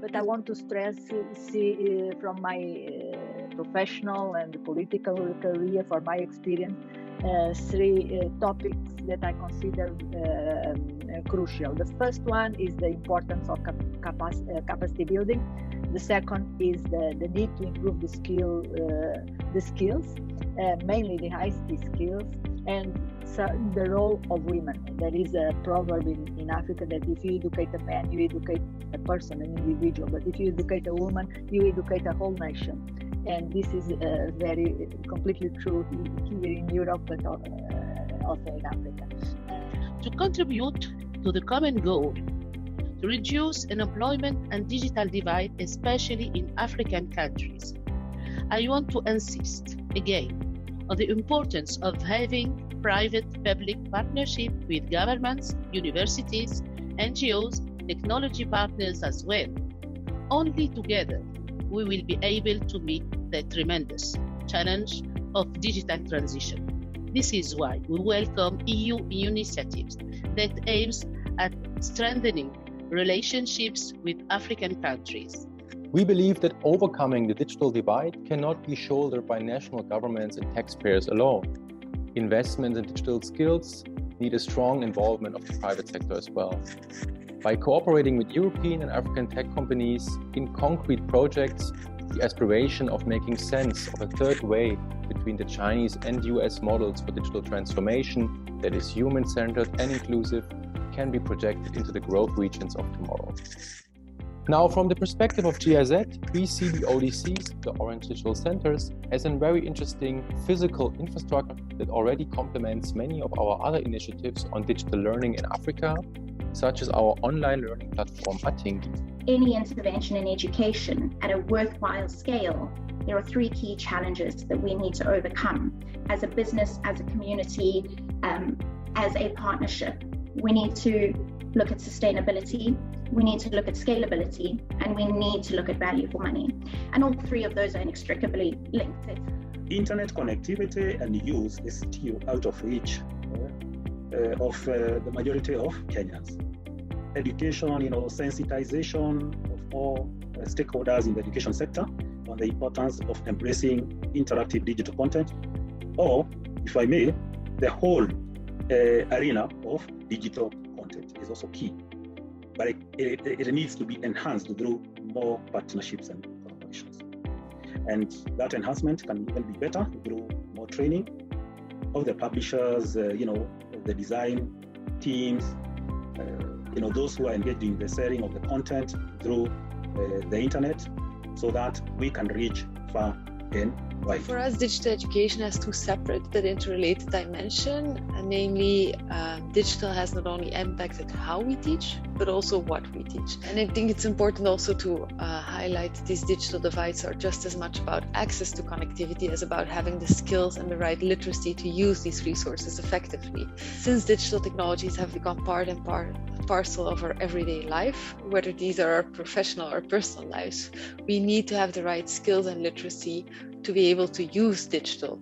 But I want to stress, from my professional and political career, for my experience, three topics that I consider crucial. The first one is the importance of capacity building. The second is the need to improve the skills, mainly the high-skill skills, and the role of women. There is a proverb in Africa that if you educate a man, you educate a person, an individual. But if you educate a woman, you educate a whole nation. And this is very completely true here in Europe, but also in Africa. To contribute to the common goal, to reduce unemployment and digital divide, especially in African countries, I want to insist again on the importance of having private-public partnership with governments, universities, NGOs, technology partners as well. Only together we will be able to meet the tremendous challenge of digital transition. This is why we welcome EU initiatives that aims at strengthening relationships with African countries. We believe that overcoming the digital divide cannot be shouldered by national governments and taxpayers alone. Investments in digital skills need a strong involvement of the private sector as well. By cooperating with European and African tech companies in concrete projects, the aspiration of making sense of a third way between the Chinese and US models for digital transformation that is human-centered and inclusive can be projected into the growth regions of tomorrow. Now, from the perspective of GIZ, we see the ODCs, the Orange Digital Centers, as a very interesting physical infrastructure that already complements many of our other initiatives on digital learning in Africa, such as our online learning platform, Atingi. Any intervention in education at a worthwhile scale, there are three key challenges that we need to overcome as a business, as a community, as a partnership. We need to look at sustainability, we need to look at scalability, and we need to look at value for money. And all three of those are inextricably linked. Internet connectivity and use is still out of reach of the majority of Kenyans. Education, sensitization of all stakeholders in the education sector on the importance of embracing interactive digital content, or, if I may, the whole arena of digital content is also key. But it needs to be enhanced through more partnerships and collaborations. And that enhancement can even be better through more training of the publishers, the design teams, those who are engaged in the sharing of the content through the internet, so that we can reach far and wide. For us, digital education has two separate but interrelated dimensions, namely digital has not only impacted how we teach, but also what we teach. And I think it's important also to highlight these digital divides are just as much about access to connectivity as about having the skills and the right literacy to use these resources effectively. Since digital technologies have become part and parcel of our everyday life, whether these are our professional or personal lives, we need to have the right skills and literacy to be able to use digital.